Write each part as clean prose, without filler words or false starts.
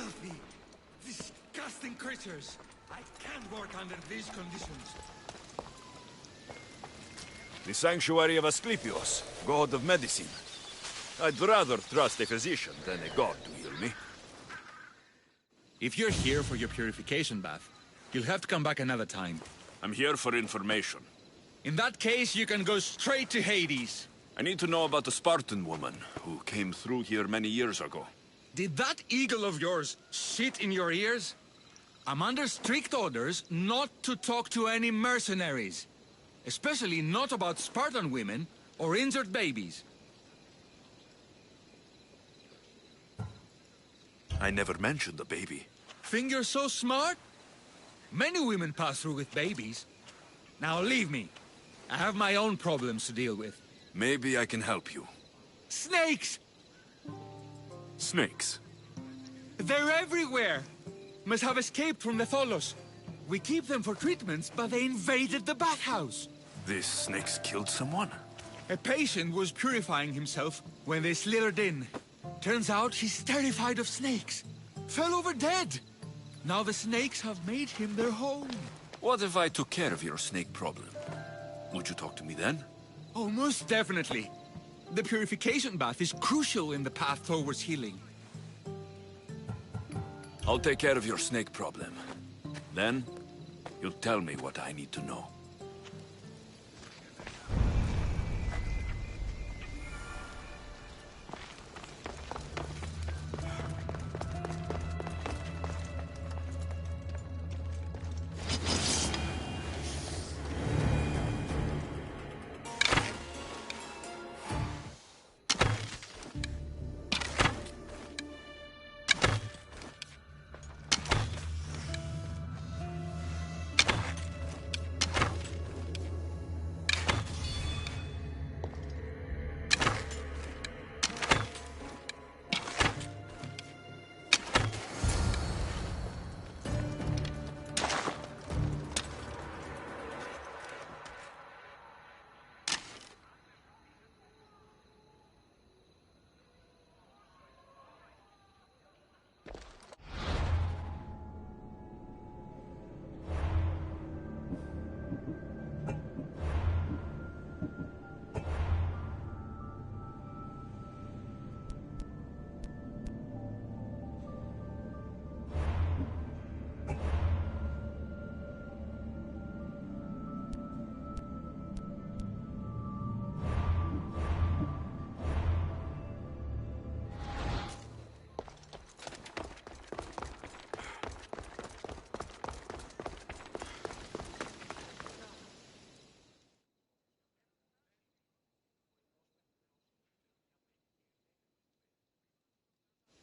Filthy, disgusting creatures. I can't work under these conditions. The sanctuary of Asclepios, god of medicine. I'd rather trust a physician than a god to heal me. If you're here for your purification bath, you'll have to come back another time. I'm here for information. In that case, you can go straight to Hades. I need to know about the Spartan woman who came through here many years ago. Did that eagle of yours shit in your ears? I'm under strict orders not to talk to any mercenaries. Especially not about Spartan women or injured babies. I never mentioned a baby. Think you're so smart? Many women pass through with babies. Now leave me. I have my own problems to deal with. Maybe I can help you. Snakes! Snakes? They're everywhere! Must have escaped from the Tholos. We keep them for treatments, but they invaded the bathhouse. These snakes killed someone? A patient was purifying himself when they slithered in. Turns out he's terrified of snakes. Fell over dead. Now the snakes have made him their home. What if I took care of your snake problem? Would you talk to me then? Oh, most definitely. The purification bath is crucial in the path towards healing. I'll take care of your snake problem. Then, you'll tell me what I need to know.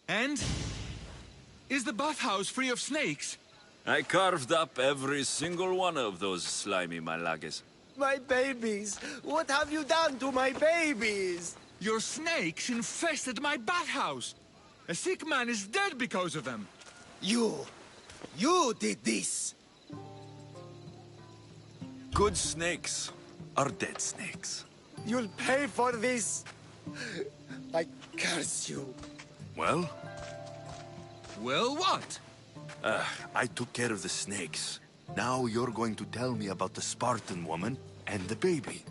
And? Is the bathhouse free of snakes? I carved up every single one of those slimy malagas. My babies! What have you done to my babies? Your snakes infested my bathhouse! A sick man is dead because of them! You did this! Good snakes are dead snakes. You'll pay for this! I curse you! Well? Well, what? I took care of the snakes. Now you're going to tell me about the Spartan woman and the baby.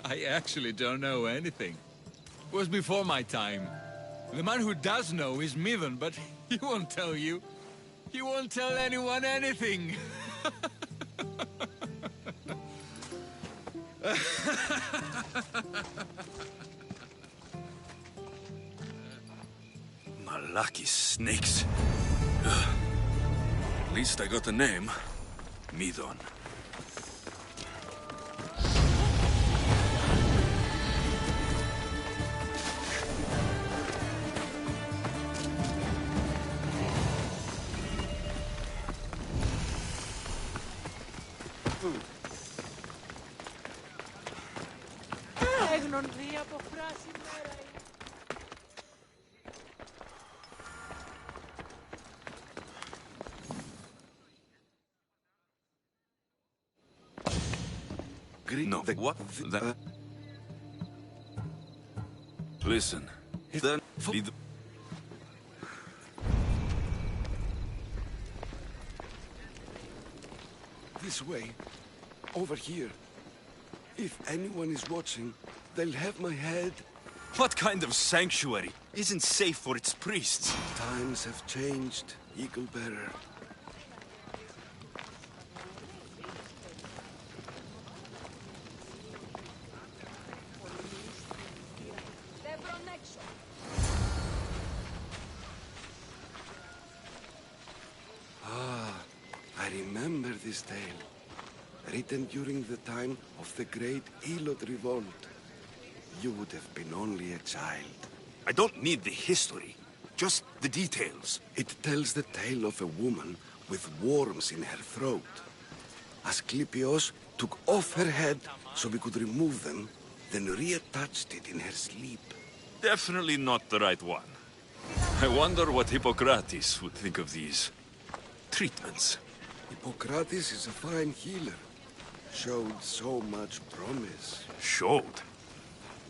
I actually don't know anything. It was before my time. The man who does know is Midon, but he won't tell you. He won't tell anyone anything. Lucky snakes. At least I got a name. Midon. No, what? Listen. Then This way. Over here. If anyone is watching, they'll have my head. What kind of sanctuary isn't safe for its priests? Times have changed, Eagle Bearer. I remember this tale, written during the time of the Great Elot Revolt. You would have been only a child. I don't need the history, just the details. It tells the tale of a woman with worms in her throat. Asclepios took off her head so we could remove them, then reattached it in her sleep. Definitely not the right one. I wonder what Hippocrates would think of these treatments. Hippocrates is a fine healer. Showed so much promise. Showed?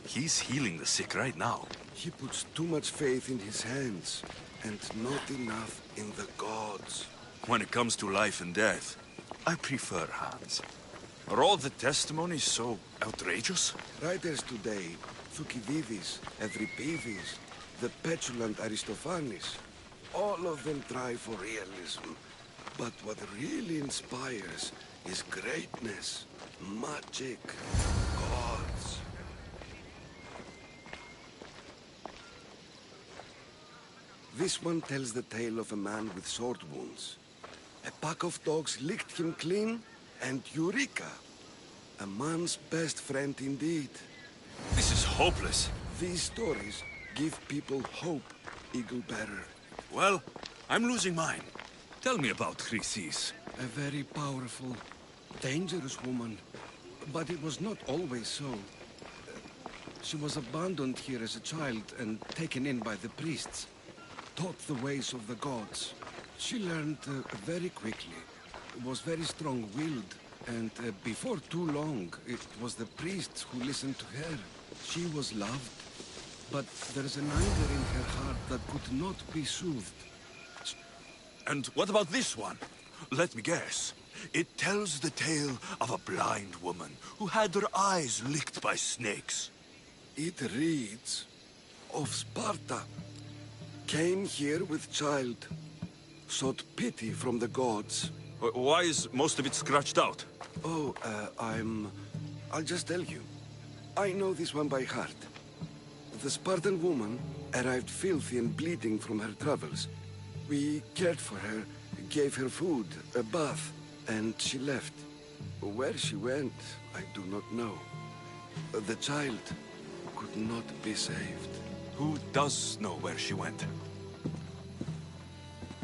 He's healing the sick right now. He puts too much faith in his hands, and not enough in the gods. When it comes to life and death, I prefer hands. Are all the testimonies so outrageous? Writers today, Thucydides, Euripides, the petulant Aristophanes, all of them try for realism. But what really inspires is greatness, magic, gods. This one tells the tale of a man with sword wounds. A pack of dogs licked him clean, and Eureka! A man's best friend indeed. This is hopeless. These stories give people hope, Eagle Bearer. Well, I'm losing mine. Tell me about Chrysis. A very powerful, dangerous woman. But it was not always so. She was abandoned here as a child and taken in by the priests. Taught the ways of the gods. She learned very quickly. Was very strong-willed. And before too long, it was the priests who listened to her. She was loved. But there's an anger in her heart that could not be soothed. And what about this one? Let me guess. It tells the tale of a blind woman who had her eyes licked by snakes. It reads of Sparta. Came here with child. Sought pity from the gods. Why is most of it scratched out? Oh, I'll just tell you. I know this one by heart. The Spartan woman arrived filthy and bleeding from her travels. We cared for her, gave her food, a bath, and she left. Where she went, I do not know. The child could not be saved. Who does know where she went?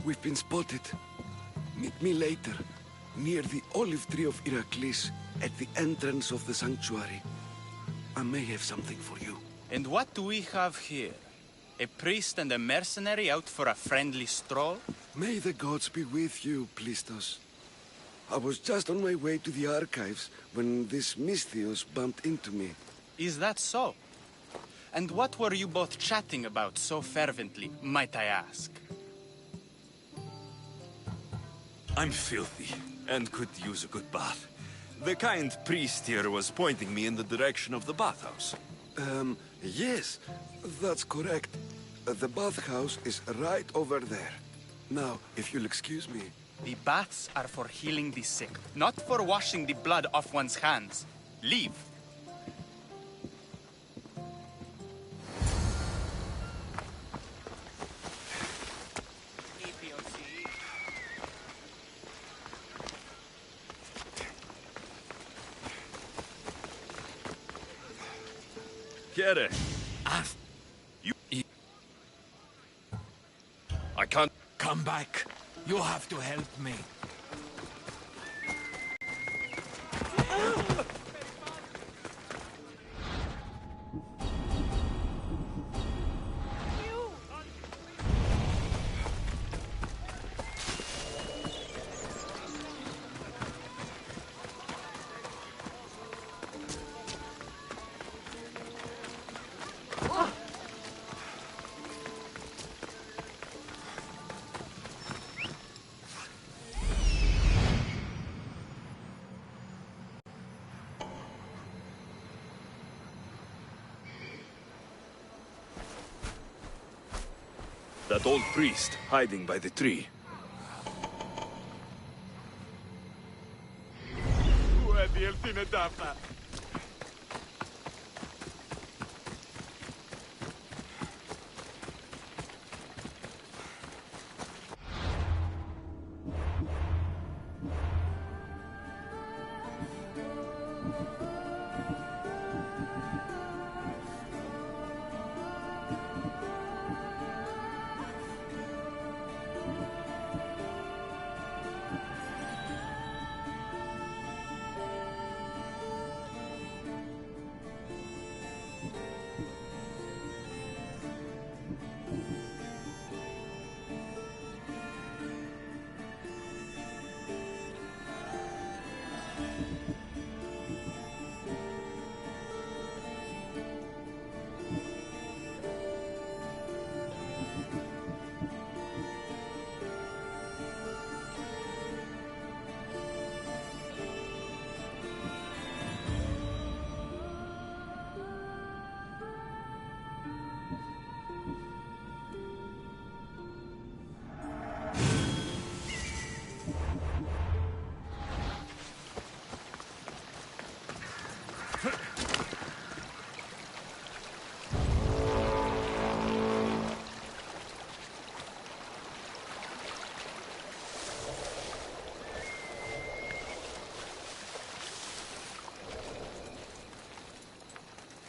We've been spotted. Meet me later, near the olive tree of Heracles, at the entrance of the sanctuary. I may have something for you. And what do we have here? A priest and a mercenary out for a friendly stroll? May the gods be with you, Plistos. I was just on my way to the archives when this Misthios bumped into me. Is that so? And what were you both chatting about so fervently, might I ask? I'm filthy, and could use a good bath. The kind priest here was pointing me in the direction of the bathhouse. Yes, that's correct. The bathhouse is right over there. Now, if you'll excuse me. The baths are for healing the sick, not for washing the blood off one's hands. Leave. Get it. I can't. Come back. You have to help me. that old priest hiding by the tree.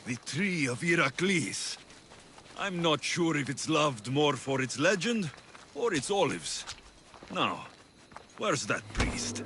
The Tree of Heracles. I'm not sure if it's loved more for its legend or its olives. Now, where's that priest?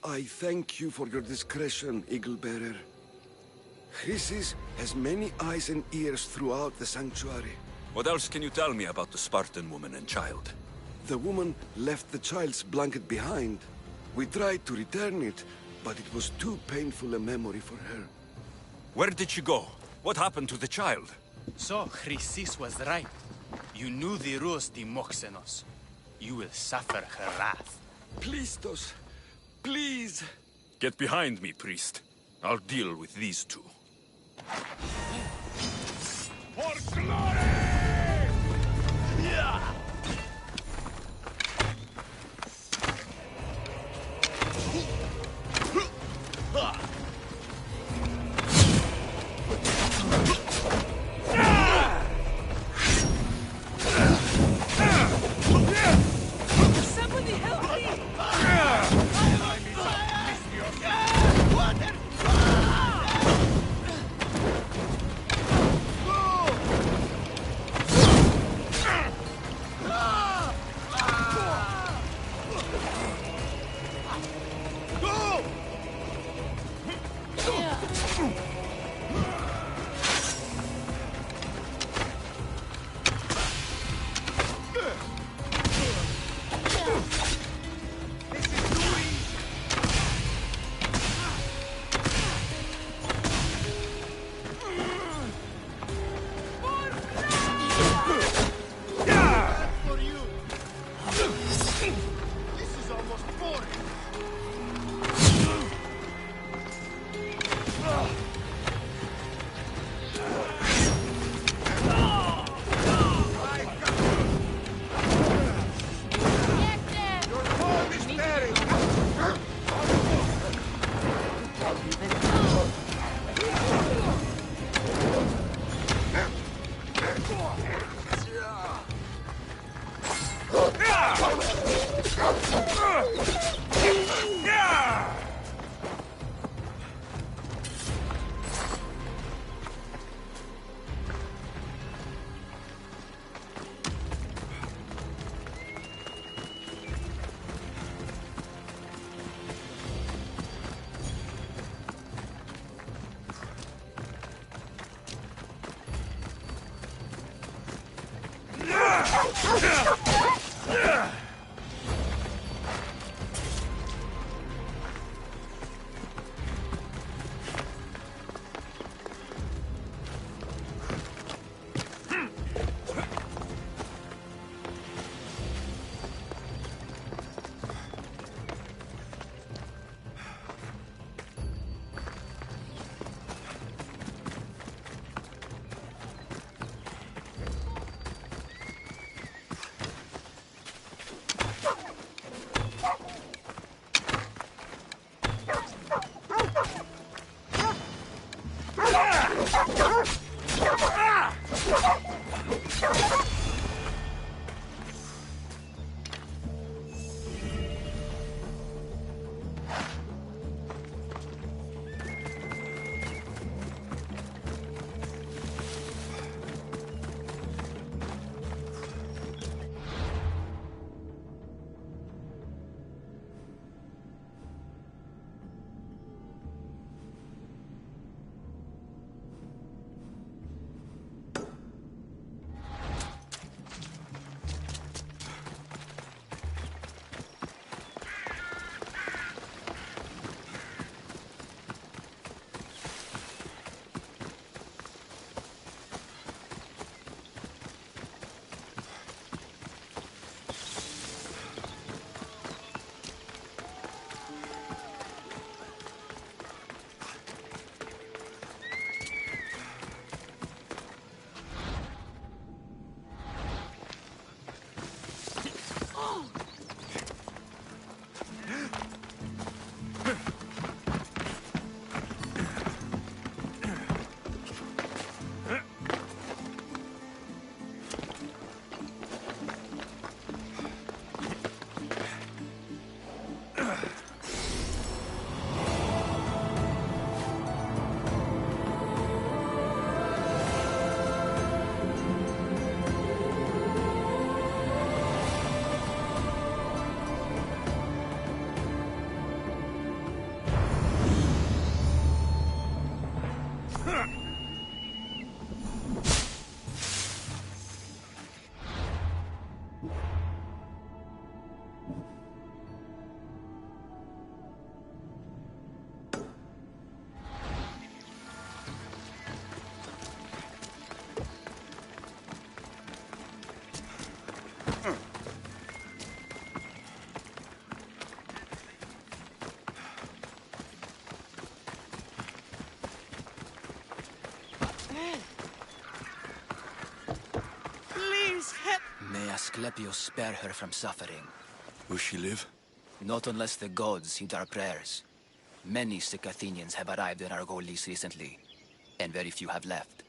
I thank you for your discretion, Eagle-Bearer. Chrysis has many eyes and ears throughout the sanctuary. What else can you tell me about the Spartan woman and child? The woman left the child's blanket behind. We tried to return it, but it was too painful a memory for her. Where did she go? What happened to the child? So, Chrysis was right. You knew the rules, Timoxenos. You will suffer her wrath. Plistos, please! Get behind me, priest. I'll deal with these two. For glory! Yeah! Somebody help me! Please help. May Asclepius spare her from suffering. Will she live? Not unless the gods heed our prayers. Many sick Athenians have arrived in Argolis recently, and very few have left.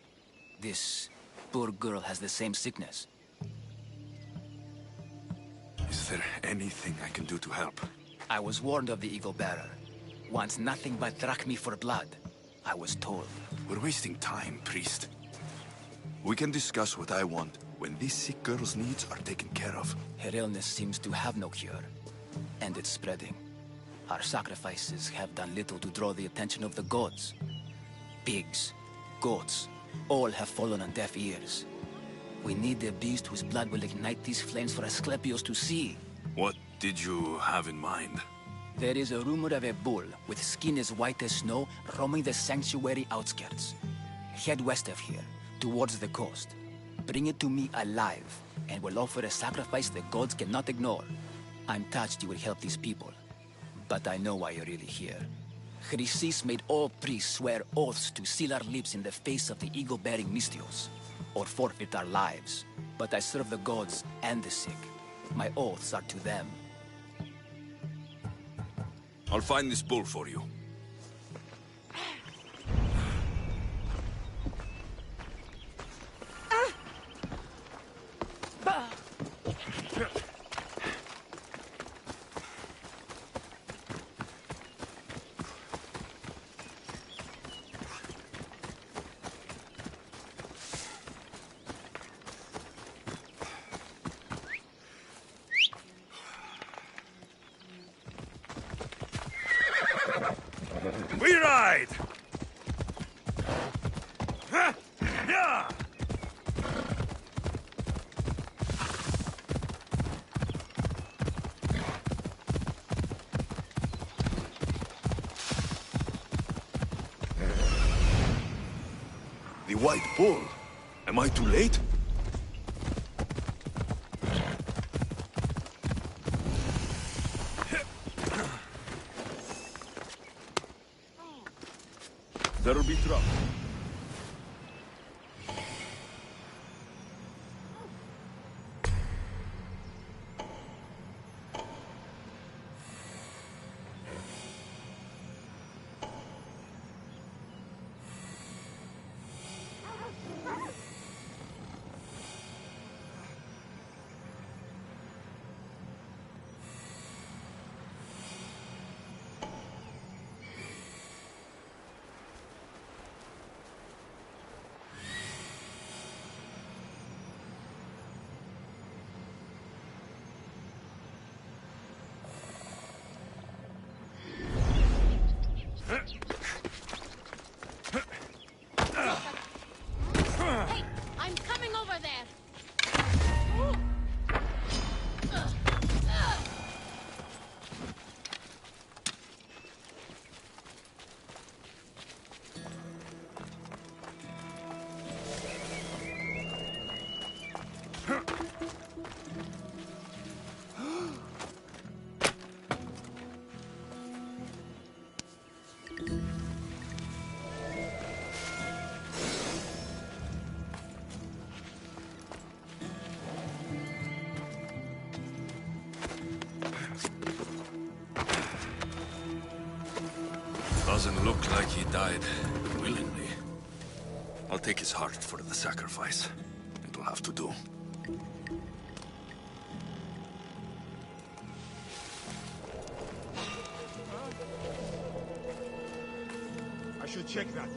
This poor girl has the same sickness. Is there anything I can do to help? I was warned of the Eagle Bearer. Wants nothing but drachmi for blood. I was told. We're wasting time, priest. We can discuss what I want when this sick girl's needs are taken care of. Her illness seems to have no cure, and it's spreading. Our sacrifices have done little to draw the attention of the gods. Pigs, goats, all have fallen on deaf ears. We need a beast whose blood will ignite these flames for Asclepius to see. What did you have in mind? There is a rumor of a bull with skin as white as snow roaming the sanctuary outskirts. Head west of here, towards the coast. Bring it to me alive, and we'll offer a sacrifice the gods cannot ignore. I'm touched you will help these people, but I know why you're really here. Chrysis made all priests swear oaths to seal our lips in the face of the eagle-bearing Mystios, or forfeit our lives. But I serve the gods and the sick. My oaths are to them. I'll find this bull for you. The White Bull. Am I too late? There'll be trouble. Hey, I'm coming over there. Doesn't look like he died willingly. I'll take his heart for the sacrifice. It'll have to do. I should check that.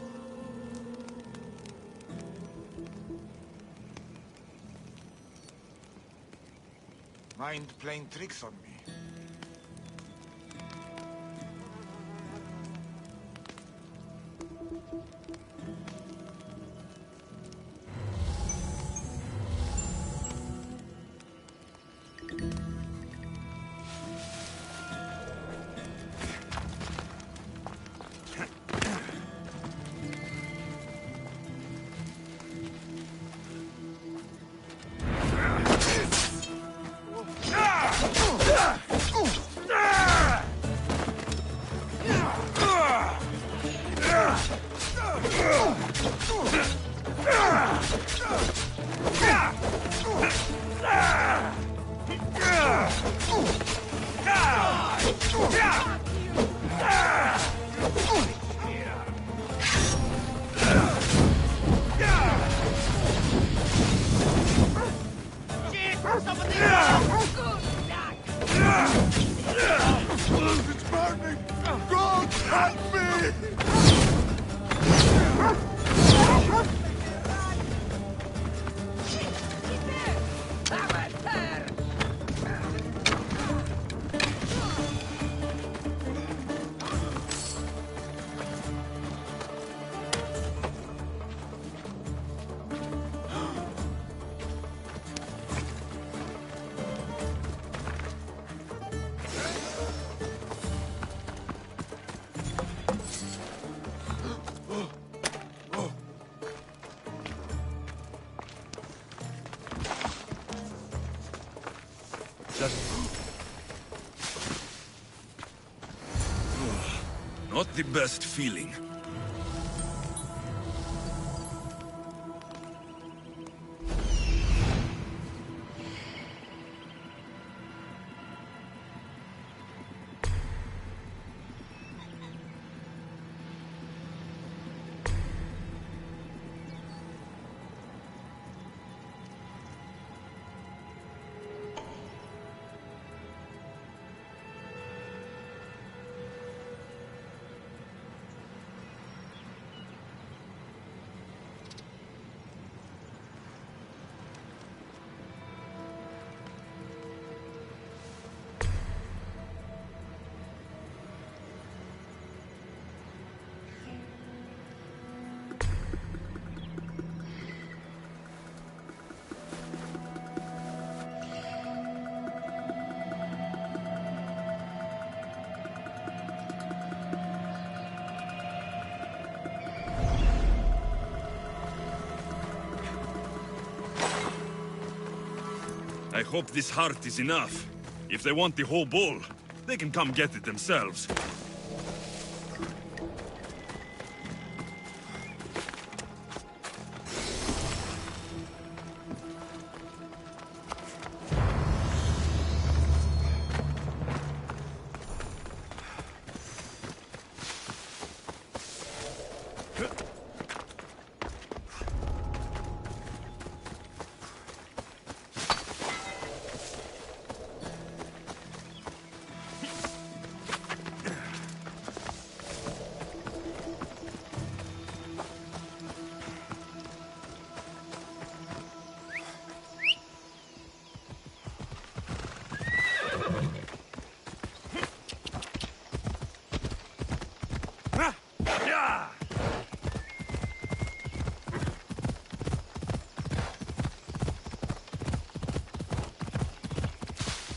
Mind playing tricks on me? It's burning! God, help me! Not the best feeling. I hope this heart is enough. If they want the whole bull, they can come get it themselves.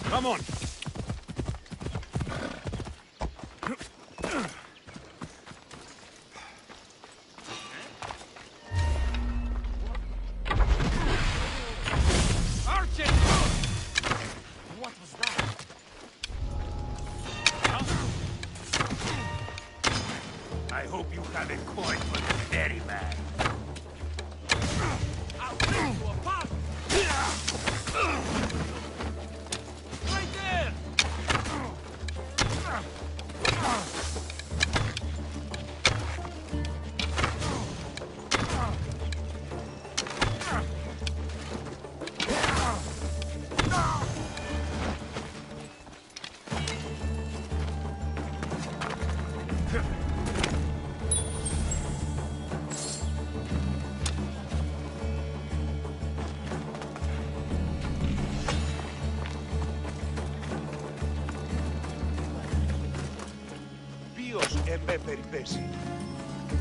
Come on! Archie! What was that? I hope you have a coin for the ferryman. I'll rip you apart! Right there!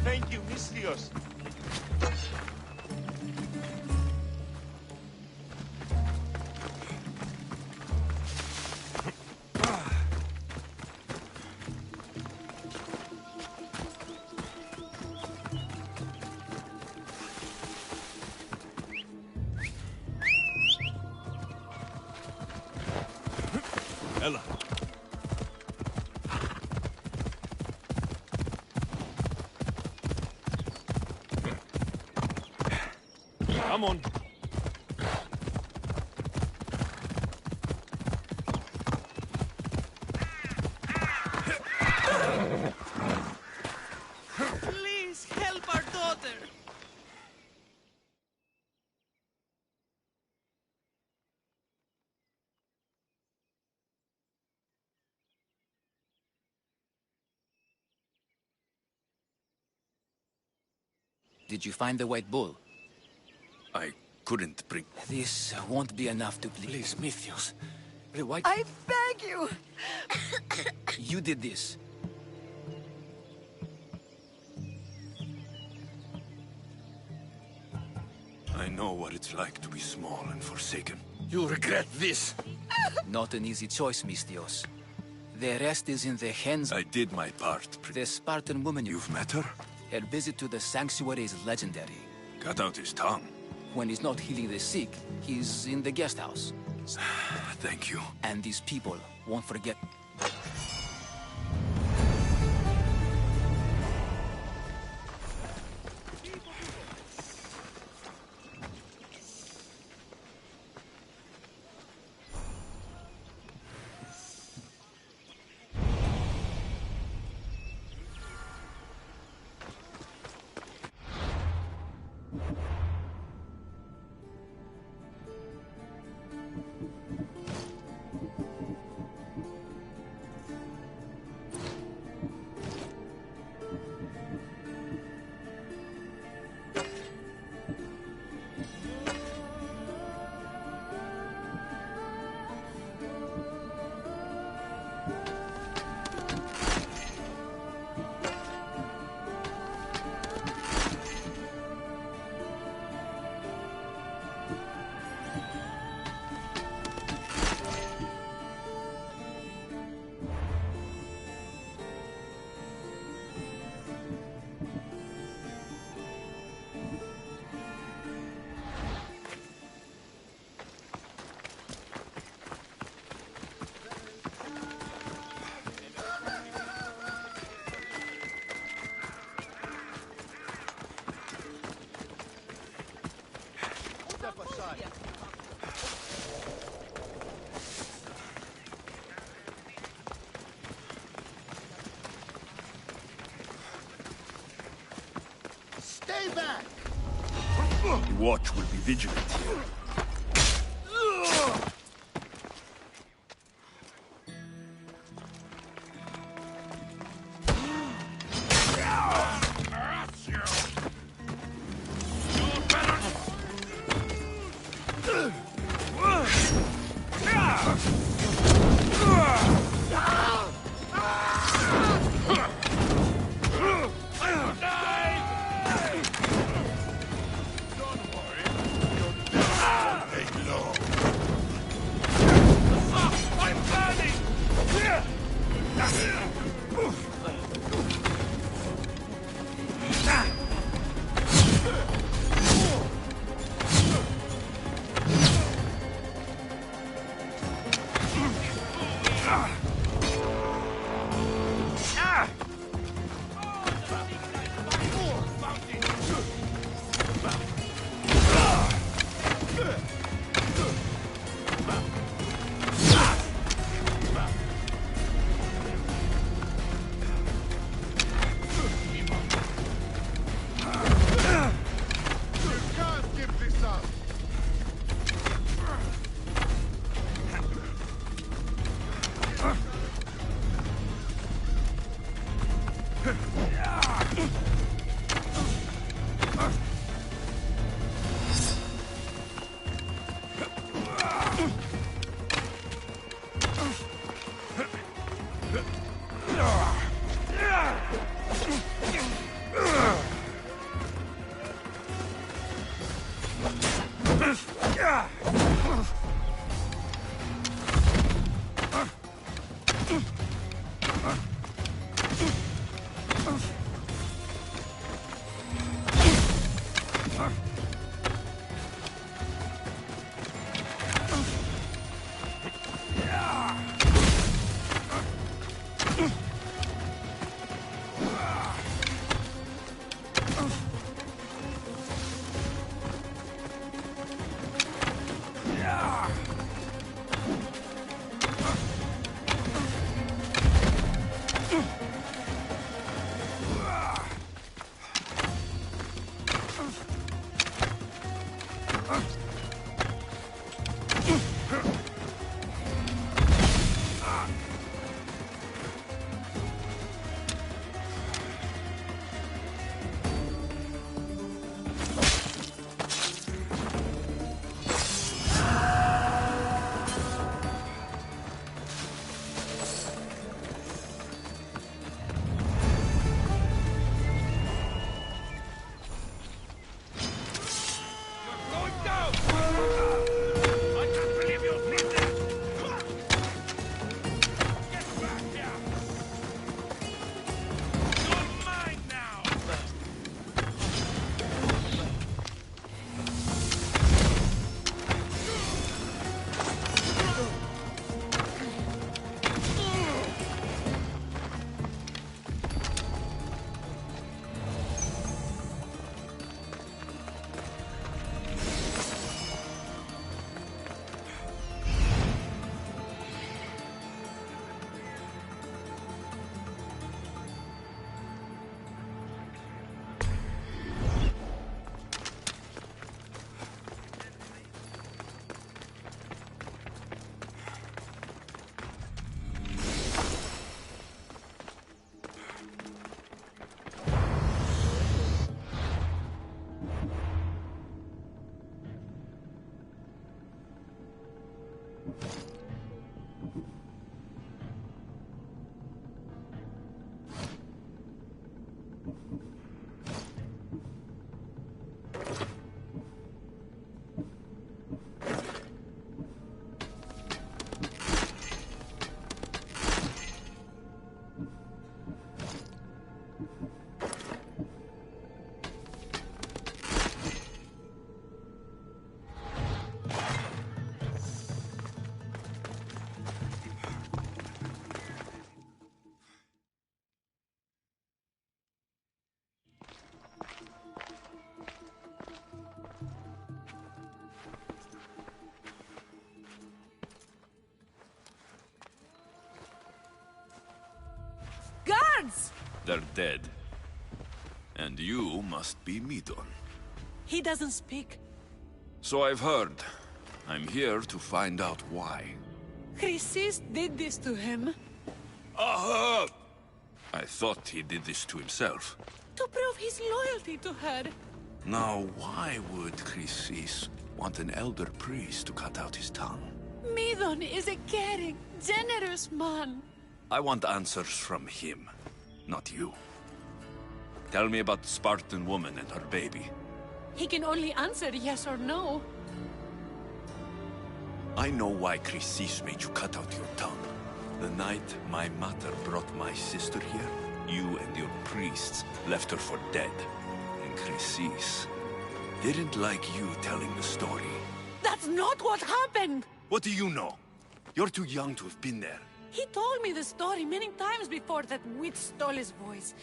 Thank you, Mistios. Ella. Come on. Please help our daughter. Did you find the white bull? I couldn't bring... This won't be enough to please. Please, Mythios. The white... I beg you. You did this. I know what it's like to be small and forsaken. You regret this. Not an easy choice, Mistios. The rest is in the hands of I did my part. the Spartan woman. You've met her? Her visit to the sanctuary is legendary. Cut out his tongue. When he's not healing the sick, he's in the guest house. Thank you. And these people won't forget. The watch will be vigilant here. They're dead. And you must be Midon. He doesn't speak. So I've heard. I'm here to find out why. Chrysis did this to him. Aha! I thought he did this to himself. To prove his loyalty to her. Now, why would Chrysis want an elder priest to cut out his tongue? Midon is a caring, generous man. I want answers from him, not you. Tell me about the Spartan woman and her baby. He can only answer yes or no. I know why Chrysis made you cut out your tongue. The night my mother brought my sister here, you and your priests left her for dead. And Chrysis didn't like you telling the story. That's not what happened! What do you know? You're too young to have been there. He told me the story many times before that witch stole his voice.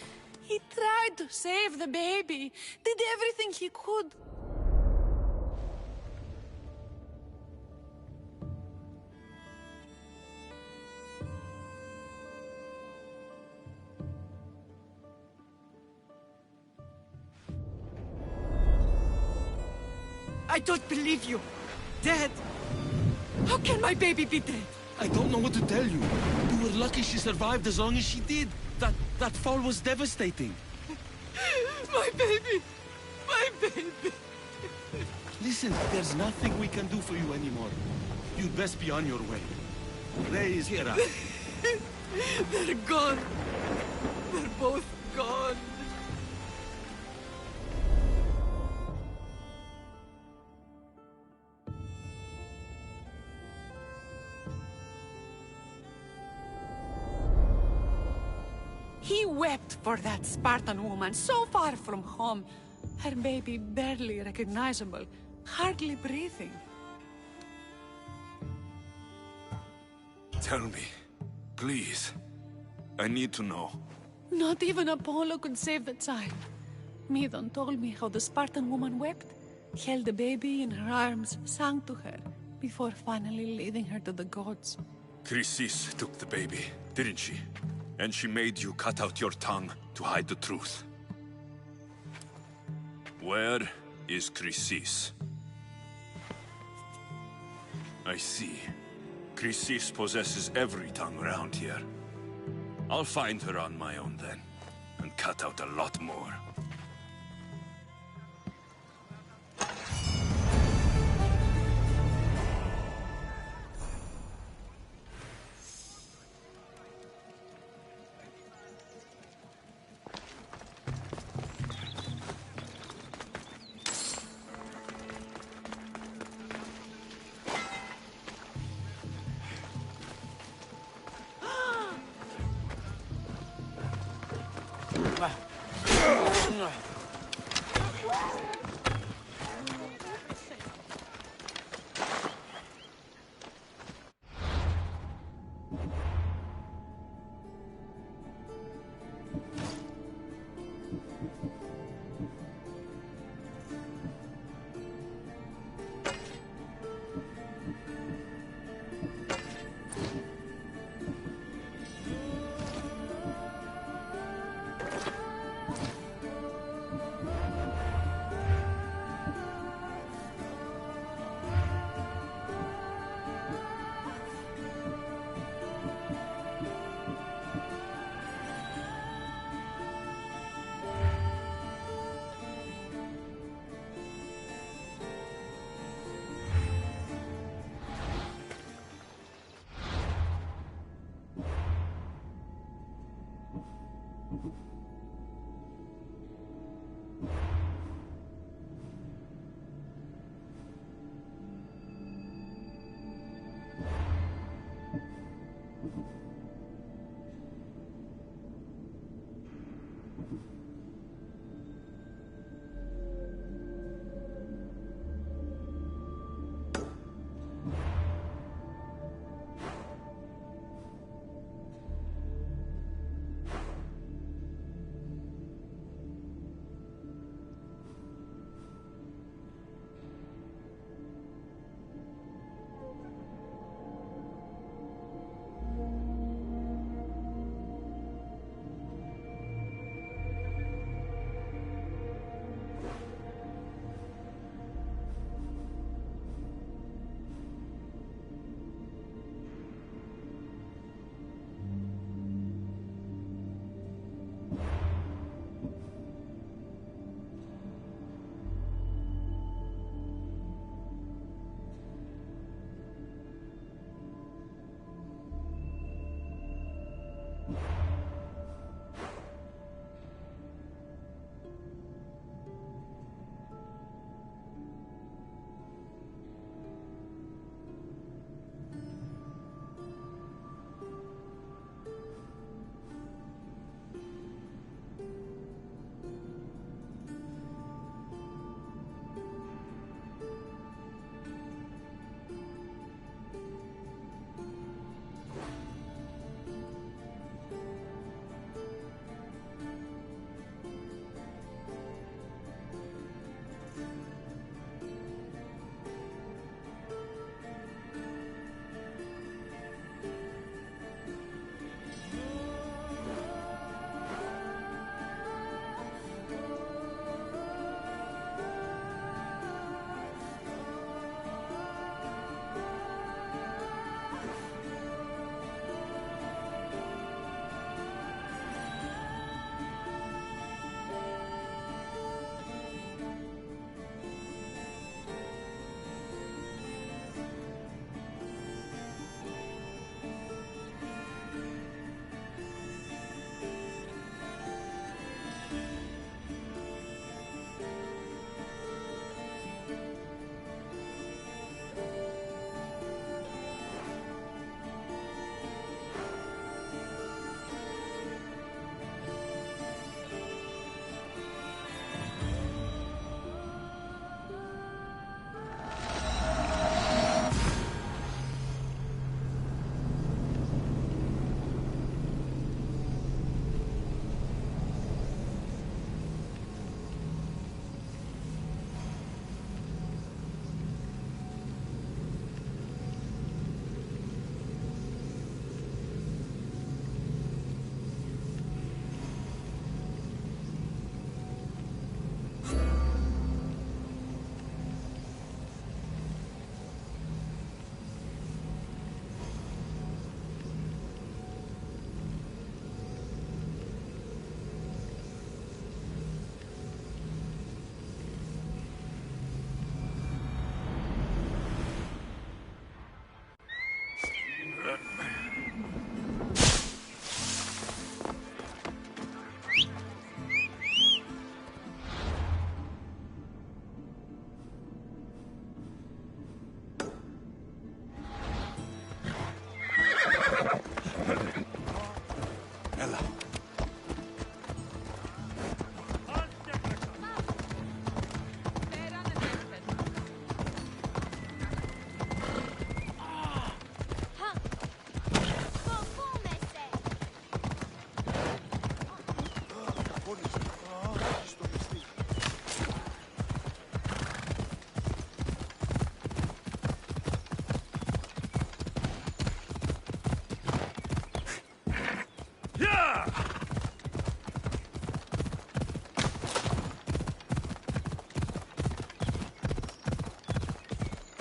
He tried to save the baby, did everything he could. I don't believe you. Dead. How can my baby be dead? I don't know what to tell you. We were lucky she survived as long as she did. That fall was devastating. My baby! My baby! Listen, there's nothing we can do for you anymore. You'd best be on your way. Ray is here. They're gone. They're both gone. He wept for that Spartan woman, so far from home. Her baby barely recognizable, hardly breathing. Tell me, please. I need to know. Not even Apollo could save the child. Midon told me how the Spartan woman wept, held the baby in her arms, sang to her, before finally leading her to the gods. Chrysis took the baby, didn't she? And she made you cut out your tongue to hide the truth. Where is Chrysis? I see. Chrysis possesses every tongue around here. I'll find her on my own then, and cut out a lot more.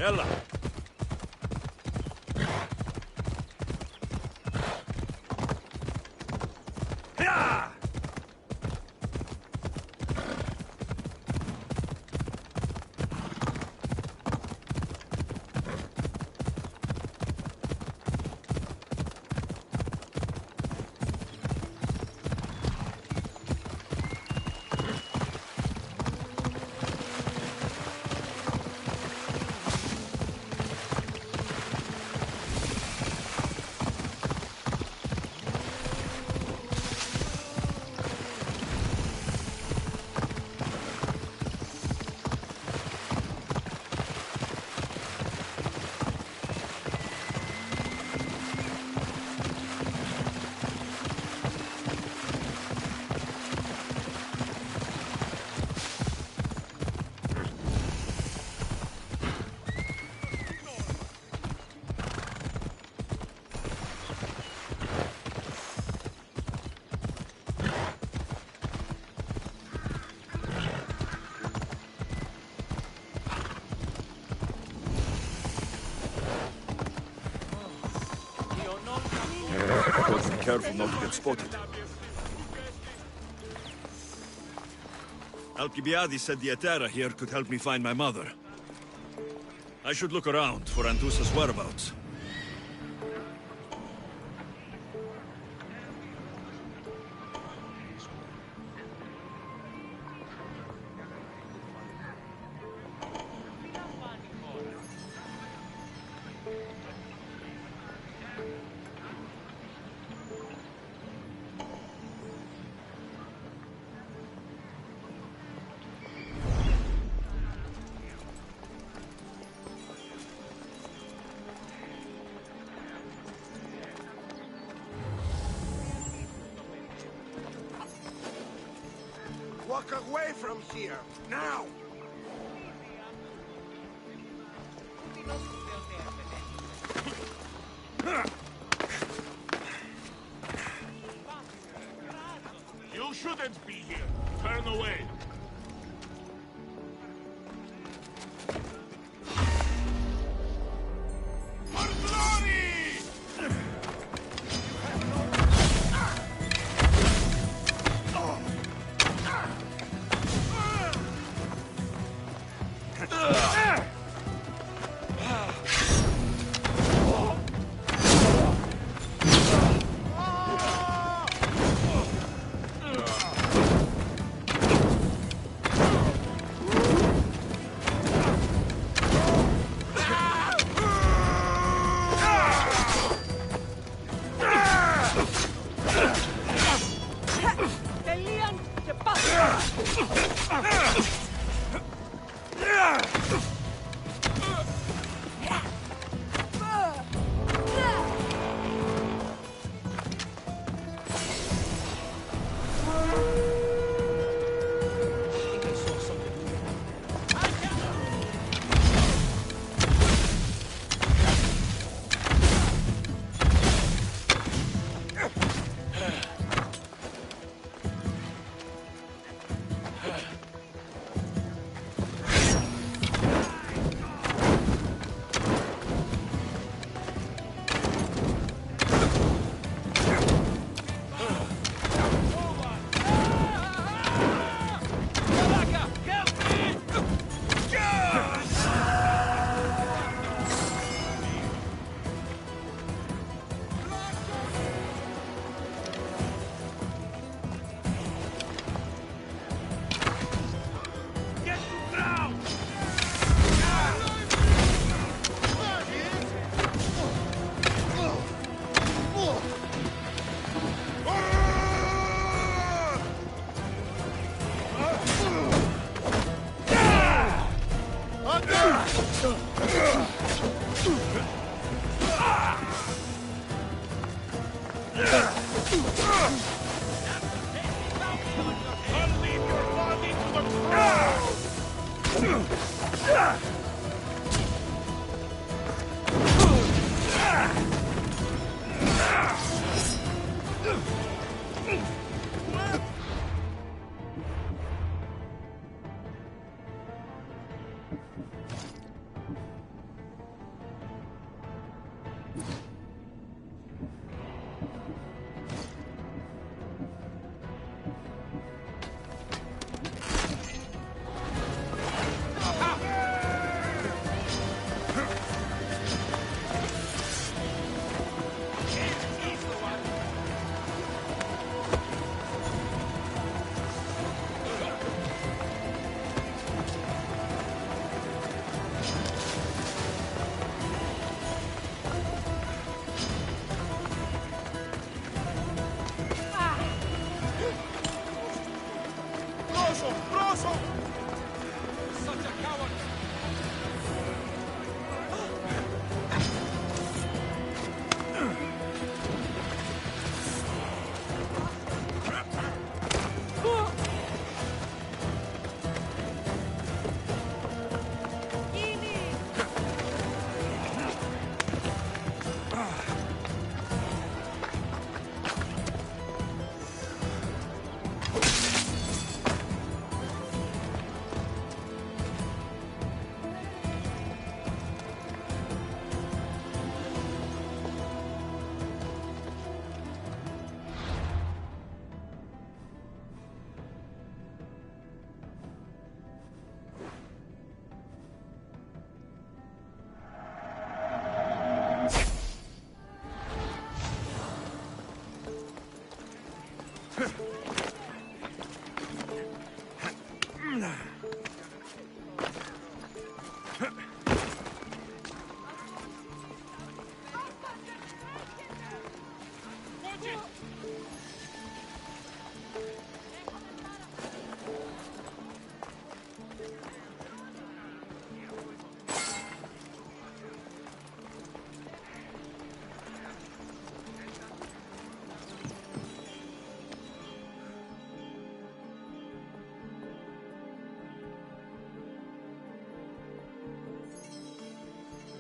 Ella. Careful not to get spotted. Alcibiades said the Etera here could help me find my mother. I should look around for Antusa's whereabouts. Walk away from here, now! You shouldn't be here. Turn away.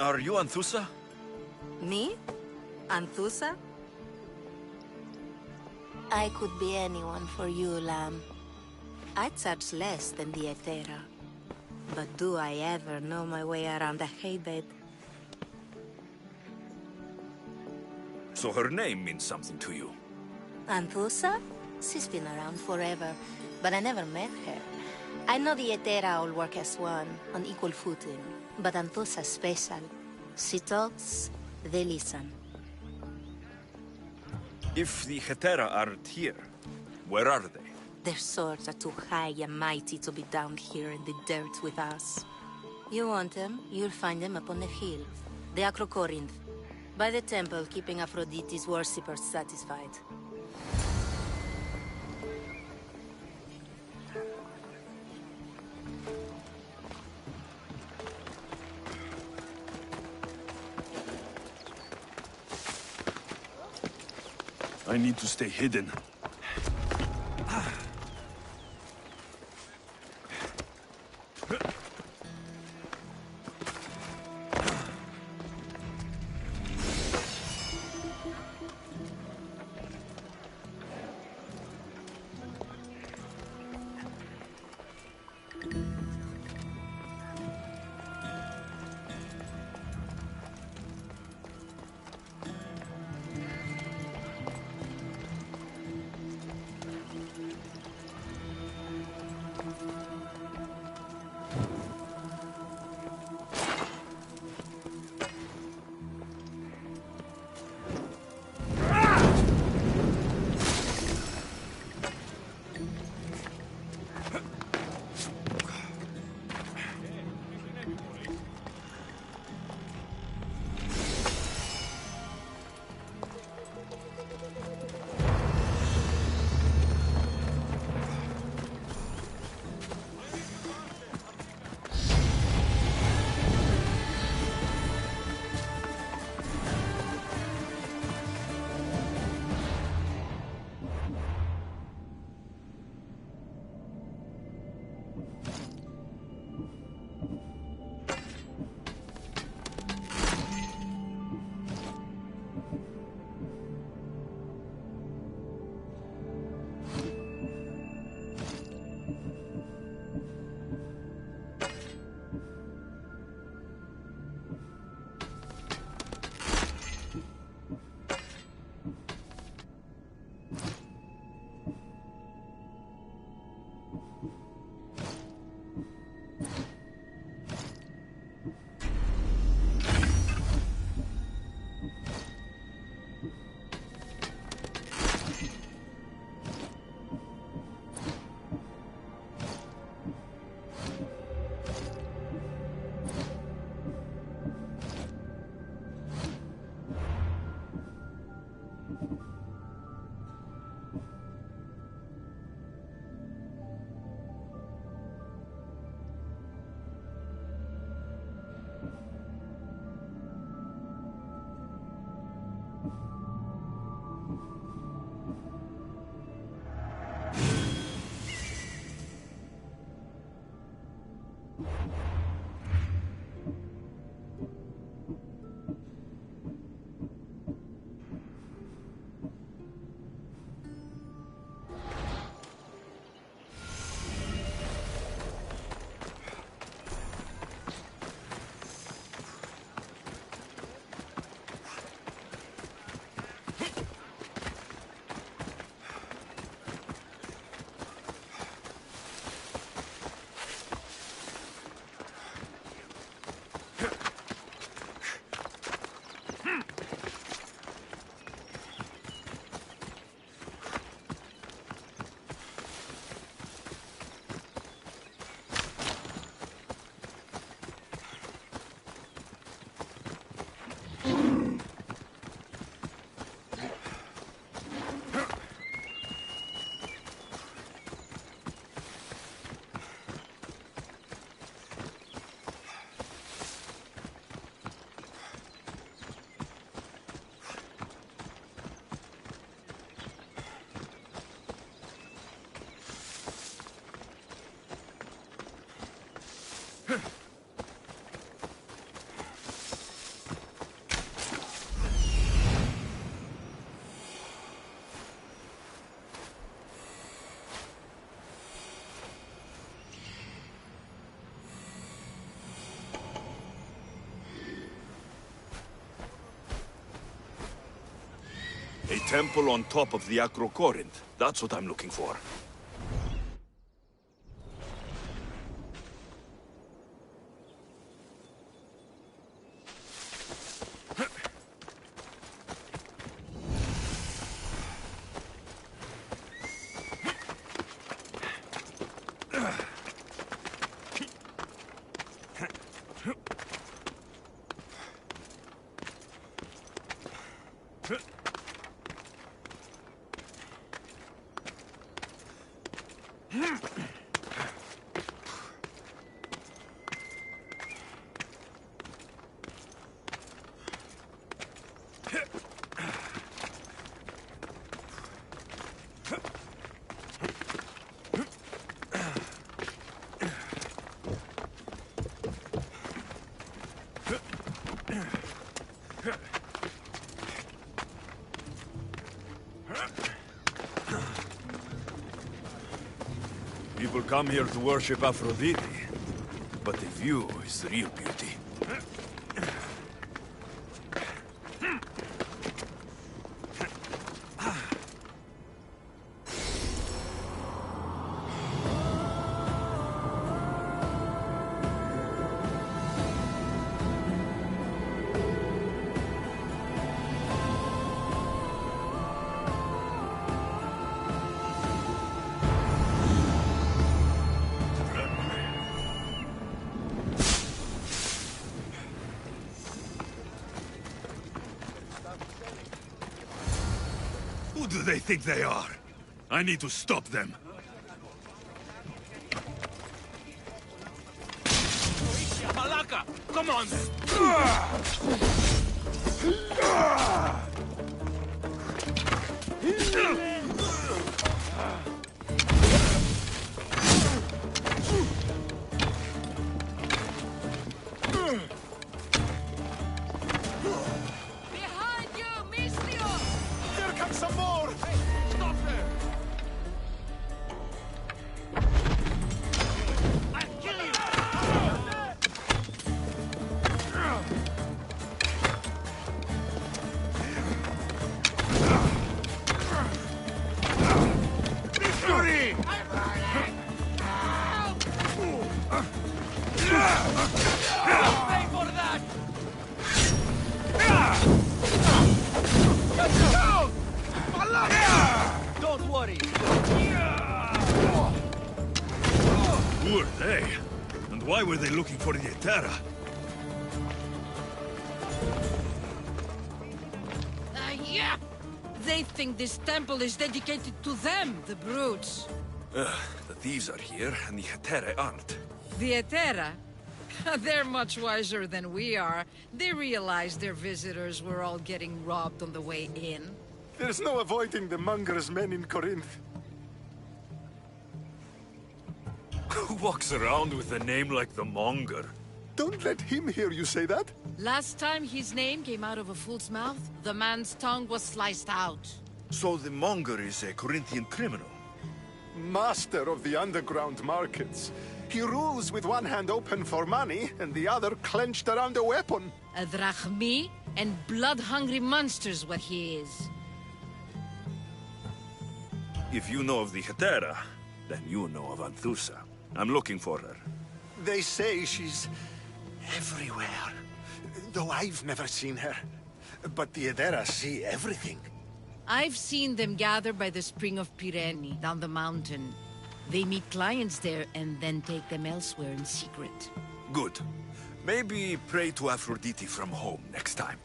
Are you Anthusa? Me? Anthusa? I could be anyone for you, Lamb. I charge less than the Etera. But do I ever know my way around a haybed? So her name means something to you? Anthusa? She's been around forever, but I never met her. I know the Etera all work as one, on equal footing. But Anthusa's special. She talks, they listen. If the Hetera aren't here, where are they? Their swords are too high and mighty to be down here in the dirt with us. You want them, you'll find them up on the hill. The Acrocorinth. By the temple, keeping Aphrodite's worshippers satisfied. I need to stay hidden. A temple on top of the Acrocorinth. That's what I'm looking for. People come here to worship Aphrodite, but the view is the real beauty. Who do they think they are? I need to stop them. Malaka! Come on then! Behind you, Mistio! Here comes some more! Hey, stop there! I'll kill you! Victory! I'm burning! Pay for that! Don't worry. Who are they? And why were they looking for the Etera? Yeah! They think this temple is dedicated to them, the brutes. The thieves are here, and the Etera aren't. The Etera? They're much wiser than we are. They realized their visitors were all getting robbed on the way in. There's no avoiding the monger's men in Corinth. Who walks around with a name like the Monger? Don't let him hear you say that. Last time his name came out of a fool's mouth, the man's tongue was sliced out. So the Monger is a Corinthian criminal? Master of the underground markets. He rules with one hand open for money and the other clenched around a weapon. A drachmi and blood-hungry monster's what he is. If you know of the Etera, then you know of Anthusa. I'm looking for her. They say she's everywhere. Though I've never seen her. But the Edera see everything. I've seen them gather by the spring of Pirene, down the mountain. They meet clients there and then take them elsewhere in secret. Good. Maybe pray to Aphrodite from home next time.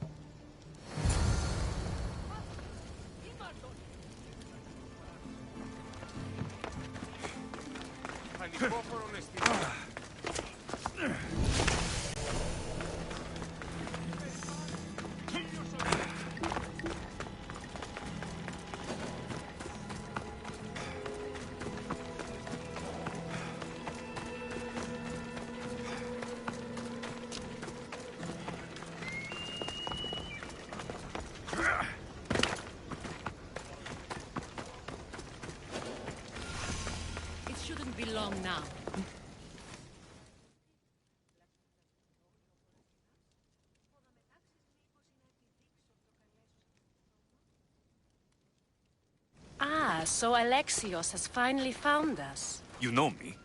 so Alexios has finally found us. You know me?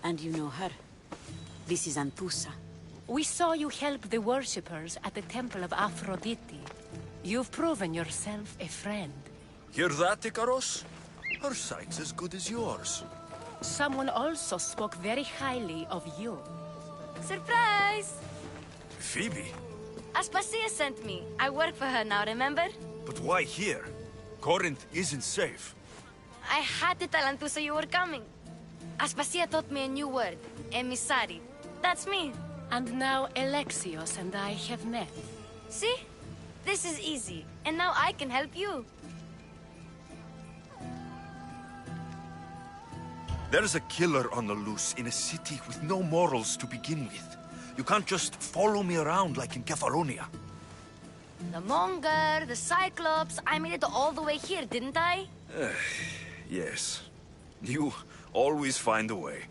And you know her. This is Anthusa. We saw you help the worshippers at the Temple of Aphrodite. You've proven yourself a friend. Hear that, Ikaros? Her sight's as good as yours. Someone also spoke very highly of you. Surprise! Phoebe? Aspasia sent me. I work for her now, remember? But why here? Corinth isn't safe. I had to tell Anthusa you were coming. Aspasia taught me a new word. Emissary. That's me. And now Alexios and I have met. See? This is easy. And now I can help you. There's a killer on the loose in a city with no morals to begin with. You can't just follow me around like in Kefalonia. The Monger, the Cyclops, I made it all the way here, didn't I? Yes. You always find a way.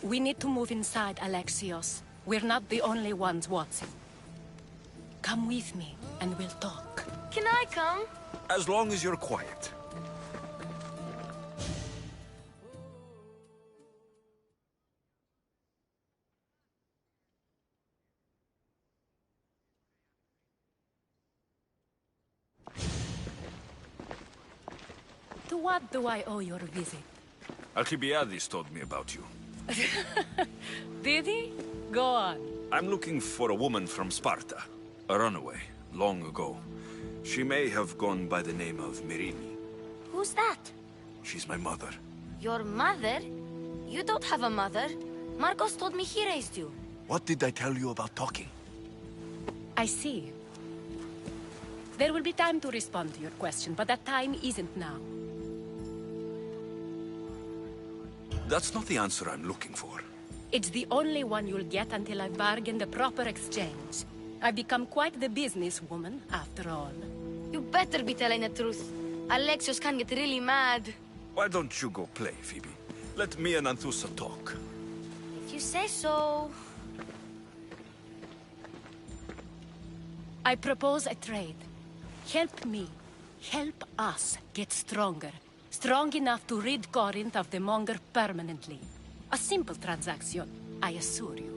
We need to move inside, Alexios. We're not the only ones watching. Come with me, and we'll talk. Can I come? As long as you're quiet. To what do I owe your visit? Alcibiades told me about you. Did he? Go on. I'm looking for a woman from Sparta. A runaway, long ago. She may have gone by the name of Myrine. Who's that? She's my mother. Your mother? You don't have a mother. Marcos told me he raised you. What did I tell you about talking? I see. There will be time to respond to your question, but that time isn't now. That's not the answer I'm looking for. It's the only one you'll get until I bargain the proper exchange. I've become quite the businesswoman, after all. You better be telling the truth. Alexios can get really mad. Why don't you go play, Phoebe? Let me and Anthusa talk. If you say so. I propose a trade. Help me. Help us get stronger. Strong enough to rid Corinth of the Monger permanently. A simple transaction, I assure you.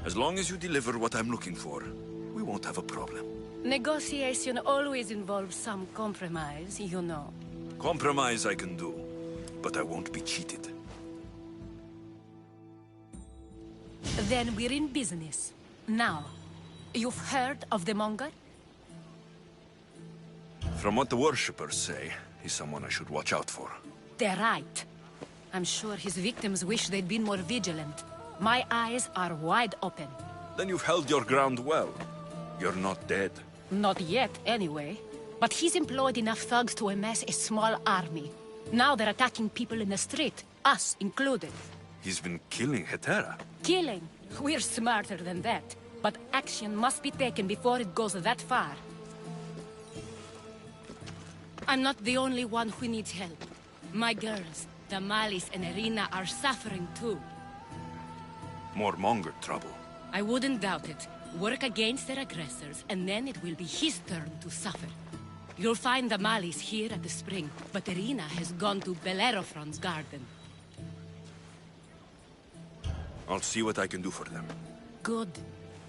As long as you deliver what I'm looking for, we won't have a problem. Negotiation always involves some compromise, you know. Compromise I can do, but I won't be cheated. Then we're in business. Now, you've heard of the Monger? From what the worshippers say, he's someone I should watch out for. They're right. I'm sure his victims wish they'd been more vigilant. My eyes are wide open. Then you've held your ground well. You're not dead. Not yet, anyway. But he's employed enough thugs to amass a small army. Now they're attacking people in the street, us included. He's been killing Hetera. Killing? We're smarter than that. But action must be taken before it goes that far. I'm not the only one who needs help. My girls, Damalis and Irina, are suffering too. More Monger trouble. I wouldn't doubt it. Work against their aggressors, and then it will be his turn to suffer. You'll find Damalis here at the spring, but Irina has gone to Bellerophon's garden. I'll see what I can do for them. Good.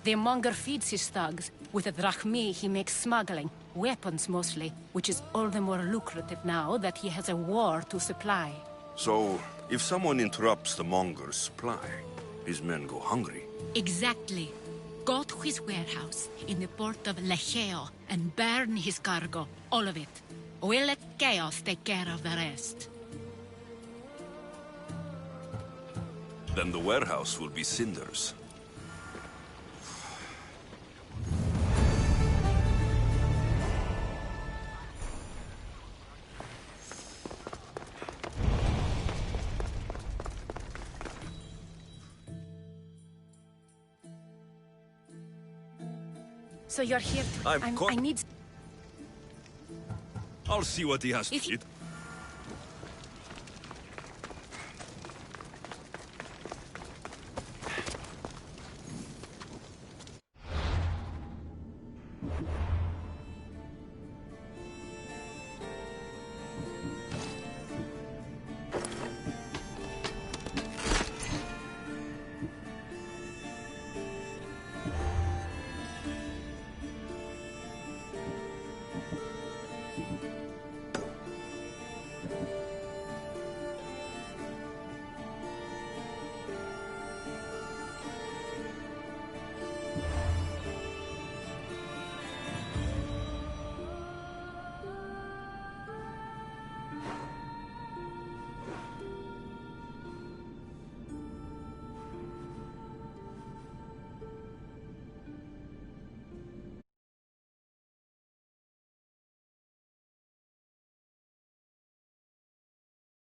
The Monger feeds his thugs. With the drachmi, he makes smuggling. Weapons, mostly. Which is all the more lucrative now that he has a war to supply. So, if someone interrupts the Monger's supply, his men go hungry. Exactly. Go to his warehouse in the port of VuKKo and burn his cargo. All of it. We'll let chaos take care of the rest. Then the warehouse will be cinders. So you're here to... I need... I'll see what he has to eat.